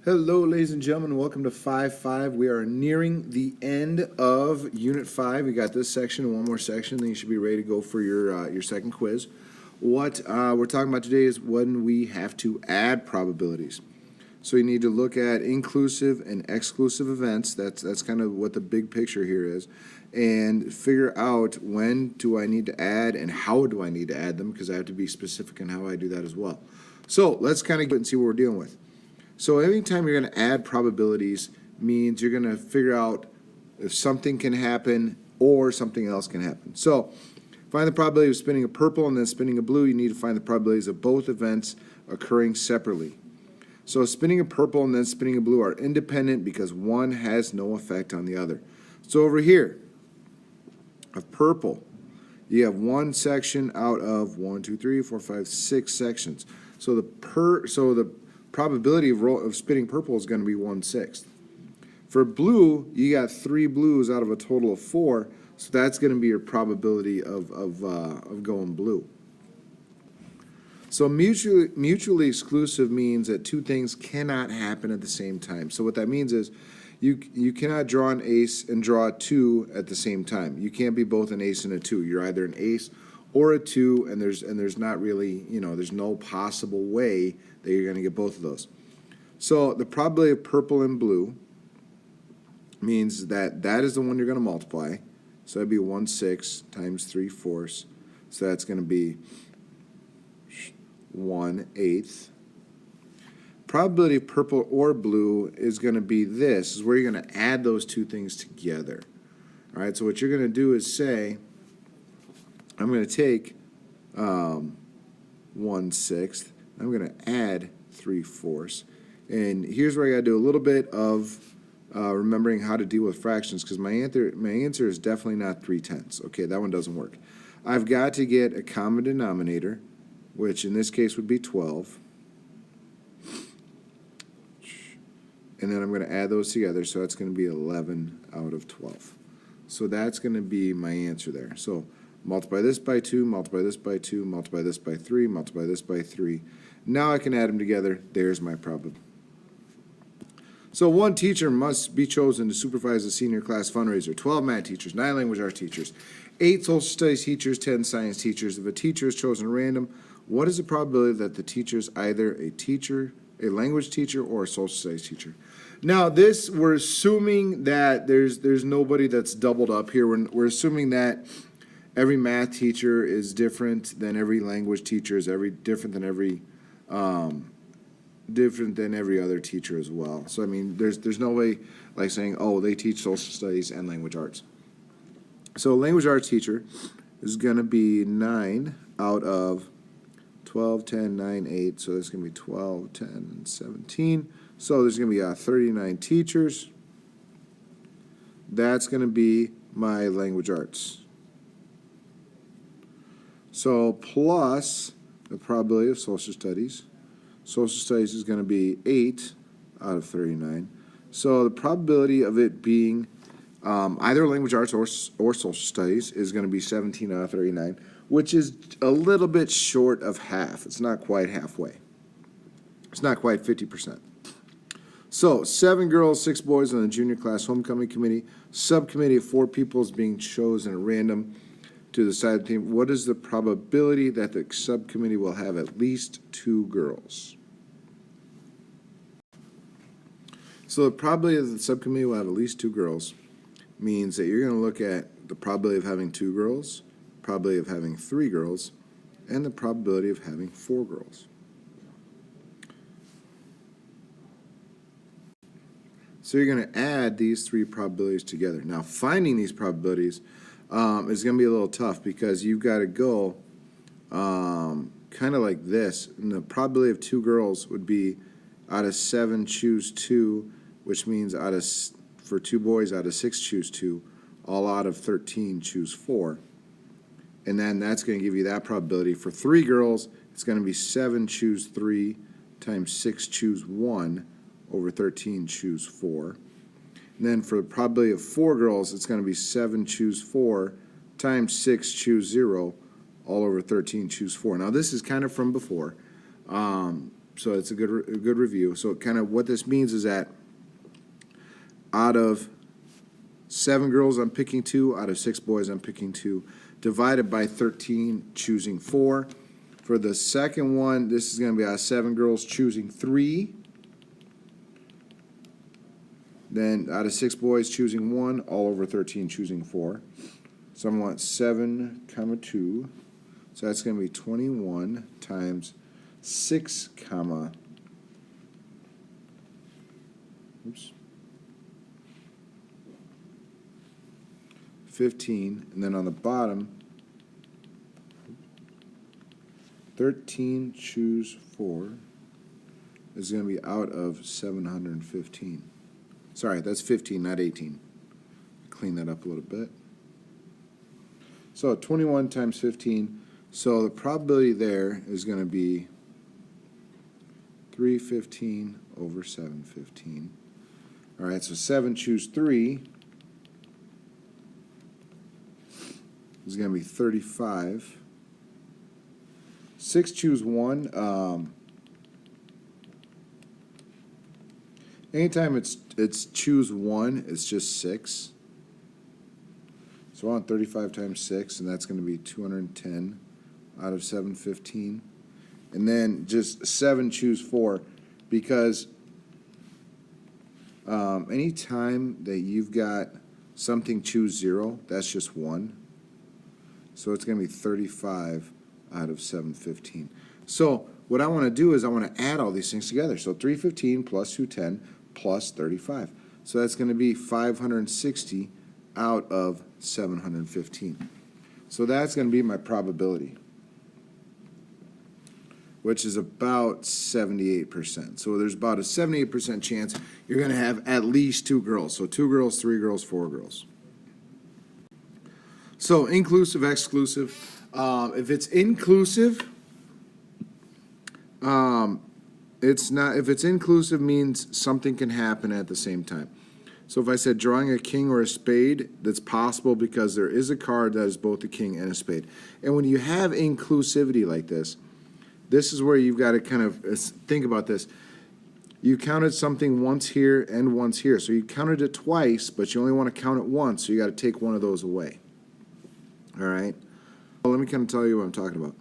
Hello, ladies and gentlemen. Welcome to 5.5. We are nearing the end of Unit 5. We got this section and one more section, then you should be ready to go for your second quiz. What we're talking about today is when we have to add probabilities. So you need to look at inclusive and exclusive events. That's kind of what the big picture here is. And figure out when do I need to add and how do I need to add them, because I have to be specific in how I do that as well. So let's kind of get and see what we're dealing with. So anytime you're going to add probabilities means you're going to figure out if something can happen or something else can happen. So find the probability of spinning a purple and then spinning a blue. You need to find the probabilities of both events occurring separately. So spinning a purple and then spinning a blue are independent because one has no effect on the other. So over here, of purple, you have one section out of 6 sections. So the probability of spinning purple is going to be 1/6. For blue, you got 3 blues out of a total of 4, so that's going to be your probability of going blue. So mutually exclusive means that two things cannot happen at the same time. So what that means is you cannot draw an ace and draw a 2 at the same time. You can't be both an ace and a 2. You're either an ace or a 2, and there's not really, there's no possible way that you're going to get both of those. So the probability of purple and blue means that is the one you're going to multiply. So that'd be 1/6 times 3/4. So that's going to be 1/8. Probability of purple or blue is going to be this, is where you're going to add those two things together. All right, so what you're going to do is say, I'm going to take 1/6. I'm going to add 3/4. And here's where I got to do a little bit of remembering how to deal with fractions, because my answer is definitely not 3/10. Okay, that one doesn't work. I've got to get a common denominator, which in this case would be 12. And then I'm going to add those together, so that's going to be 11 out of 12. So that's going to be my answer there. So multiply this by 2, multiply this by 2, multiply this by 3, multiply this by 3. Now I can add them together. There's my probability. So one teacher must be chosen to supervise the senior class fundraiser. 12 math teachers, 9 language arts teachers, 8 social studies teachers, 10 science teachers. If a teacher is chosen at random, what is the probability that the teacher is either a language teacher, or a social studies teacher? Now this, we're assuming that there's nobody that's doubled up here. We're assuming that every math teacher is different than every language teacher, is different than every other teacher as well. So I mean, there's no way like saying, oh, they teach social studies and language arts. So a language arts teacher is going to be 9 out of 12, 10, 9, 8. So there's going to be 12, 10, and 17. So there's going to be 39 teachers. That's going to be my language arts. So plus the probability of social studies. Social studies is going to be 8 out of 39. So the probability of it being either language arts or social studies is going to be 17 out of 39, which is a little bit short of half. It's not quite halfway. It's not quite 50%. So 7 girls, 6 boys on the junior class homecoming committee. Subcommittee of 4 people is being chosen at random to decide the team. What is the probability that the subcommittee will have at least 2 girls? So the probability that the subcommittee will have at least 2 girls means that you're going to look at the probability of having 2 girls, probability of having 3 girls, and the probability of having 4 girls. So you're going to add these 3 probabilities together. Now finding these probabilities is going to be a little tough, because you've got to go kind of like this. And the probability of 2 girls would be out of 7 choose 2, which means for 2 boys out of 6 choose 2, all out of 13 choose 4. And then that's going to give you that probability. For 3 girls, it's going to be 7 choose 3 times 6 choose 1 over 13 choose 4. And then for the probability of 4 girls, it's going to be 7 choose 4 times 6 choose 0 all over 13 choose 4. Now this is kind of from before. So it's a good review. So kind of what this means is that out of 7 girls, I'm picking 2. Out of 6 boys, I'm picking 2. Divided by 13, choosing 4. For the second one, this is going to be out of 7 girls, choosing 3. Then out of 6 boys, choosing 1. All over 13, choosing 4. So I want 7, 2. So that's going to be 21 times 6, 15, and then on the bottom, 13 choose 4 is going to be out of 715. Sorry, that's 15, not 18. Clean that up a little bit. So 21 times 15. So the probability there is going to be 315 over 715. All right, so 7 choose 3 is going to be 35. 6 choose 1. Anytime it's choose 1, it's just 6. So I want 35 times 6, and that's going to be 210 out of 715. And then just 7 choose 4, because anytime that you've got something choose 0, that's just 1. So it's going to be 35 out of 715. So what I want to do is I want to add all these things together. So 315 plus 210 plus 35. So that's going to be 560 out of 715. So that's going to be my probability, which is about 78%. So there's about a 78% chance you're going to have at least 2 girls. So 2 girls, 3 girls, 4 girls. So inclusive, exclusive. If it's inclusive, it's not. If it's inclusive, means something can happen at the same time. So if I said drawing a king or a spade, that's possible because there is a card that is both a king and a spade. And when you have inclusivity like this, this is where you've got to kind of think about this. You counted something once here and once here. So you counted it twice, but you only want to count it once, so you got to take one of those away. All right? Well, let me kind of tell you what I'm talking about.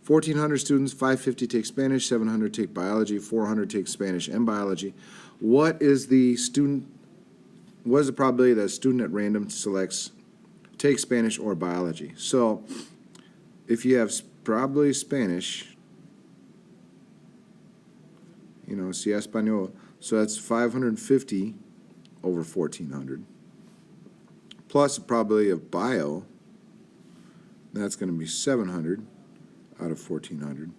1,400 students, 550 take Spanish, 700 take biology, 400 take Spanish and biology. What is the probability that a student at random selects take Spanish or biology? So if you have probably Spanish, si español, so that's 550 over 1,400, plus the probability of bio, that's going to be 700 out of 1,400.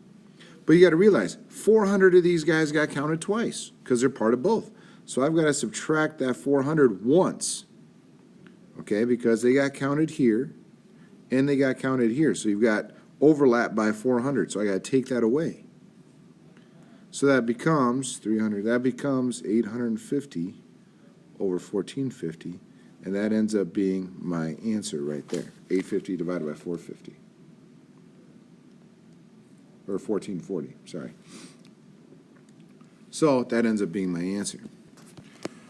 But you got to realize 400 of these guys got counted twice because they're part of both. So I've got to subtract that 400 once, okay, because they got counted here and they got counted here. So you've got overlap by 400. So I got to take that away. So that becomes 300. That becomes 850 over 1,450. And that ends up being my answer right there. 850 divided by 450. Or 1,440, sorry. So that ends up being my answer.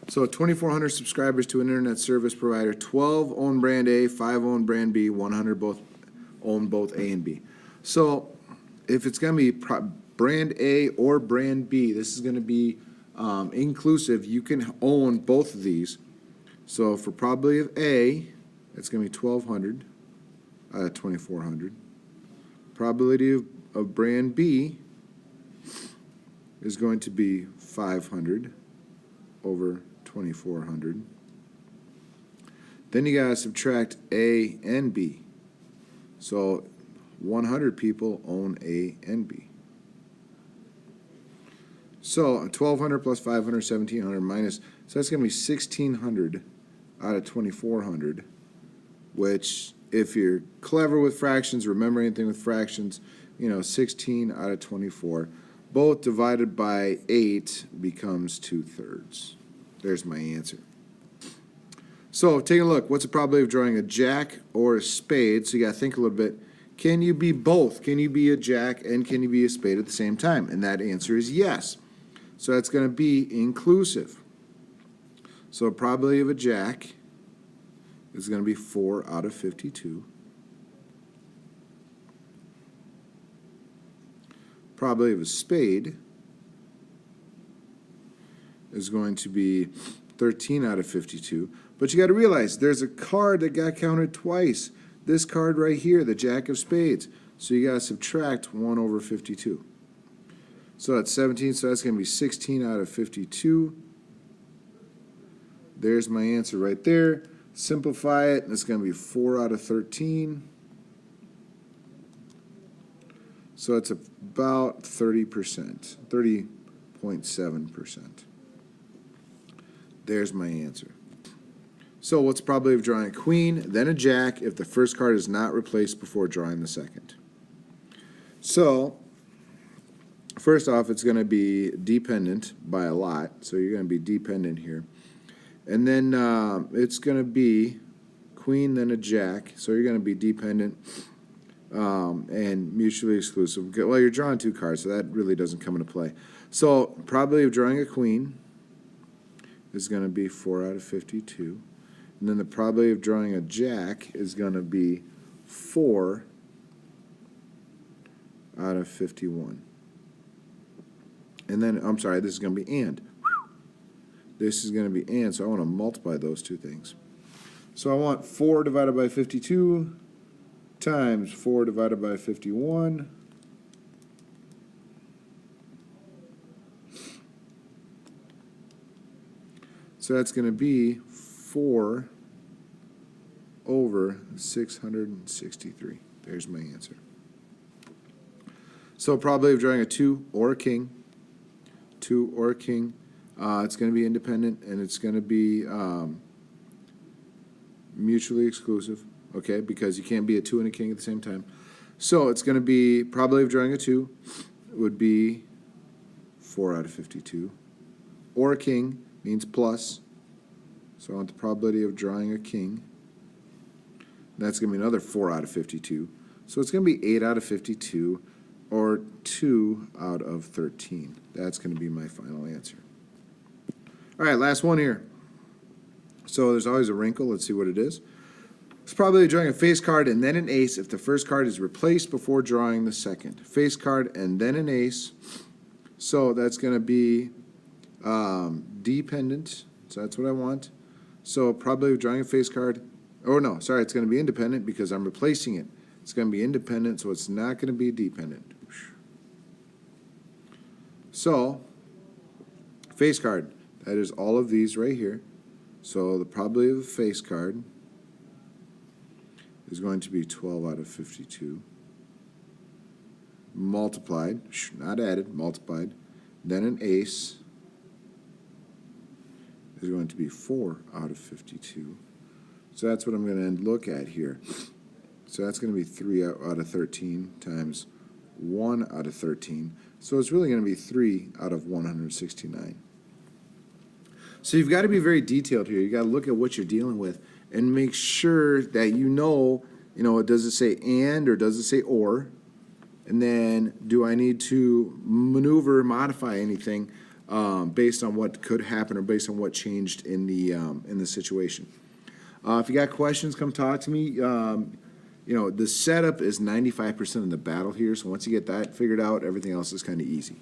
So 2,400 subscribers to an internet service provider, 12 own brand A, 5 own brand B, 100 both own both A and B. So if it's going to be brand A or brand B, this is going to be inclusive. You can own both of these. So for probability of A, it's going to be 1,200 out of 2,400. Probability of brand B is going to be 500 over 2,400. Then you got to subtract A and B. So 100 people own A and B. So 1,200 plus 500, 1,700 minus, so that's going to be 1,600 out of 2,400, which if you're clever with fractions, remember anything with fractions, 16 out of 24. Both divided by 8 becomes 2/3. There's my answer. So take a look. What's the probability of drawing a jack or a spade? So you got to think a little bit. Can you be both? Can you be a jack and can you be a spade at the same time? And that answer is yes. So that's going to be inclusive. So probability of a jack is going to be 4 out of 52. Probability of a spade is going to be 13 out of 52. But you got to realize there's a card that got counted twice. This card right here, the jack of spades. So you got to subtract 1 over 52. So that's 17, so that's going to be 16 out of 52. There's my answer right there. Simplify it, and it's going to be 4 out of 13. So it's about 30%, 30.7%. There's my answer. So what's the probability of drawing a queen, then a jack, if the first card is not replaced before drawing the second? So, first off, it's going to be dependent by a lot, so you're going to be dependent here. And then it's going to be queen, then a jack, so you're going to be dependent and mutually exclusive. Well, you're drawing 2 cards, so that really doesn't come into play. So, probability of drawing a queen is going to be 4 out of 52. And then the probability of drawing a jack is going to be 4 out of 51. And then, I'm sorry, this is going to be and. This is going to be and, so I want to multiply those two things. So I want 4 divided by 52 times 4 divided by 51. So that's going to be 4 over 663. There's my answer. So probability of drawing a 2 or a king. 2 or a king. It's going to be independent, and it's going to be mutually exclusive, okay, because you can't be a 2 and a king at the same time. So it's going to be, probability of drawing a 2 would be 4 out of 52. Or a king means plus. So I want the probability of drawing a king. That's going to be another 4 out of 52. So it's going to be 8 out of 52, or 2 out of 13. That's going to be my final answer. All right, last one here. So there's always a wrinkle. Let's see what it is. It's probability of drawing a face card and then an ace if the first card is replaced before drawing the second. Face card and then an ace. So that's going to be dependent. So that's what I want. So probability of drawing a face card. Oh, no, sorry, it's going to be independent because I'm replacing it. It's going to be independent, so it's not going to be dependent. So, face card. That is all of these right here. So the probability of a face card is going to be 12 out of 52. Multiplied, not added, multiplied. Then an ace is going to be 4 out of 52. So that's what I'm going to look at here. So that's going to be 3 out of 13 times 1 out of 13. So it's really going to be 3 out of 169. So you've got to be very detailed here. You've got to look at what you're dealing with and make sure that you know, does it say and or does it say or? And then do I need to maneuver, modify anything based on what could happen or based on what changed in the situation? If you got questions, come talk to me. The setup is 95% of the battle here, so once you get that figured out, everything else is kind of easy.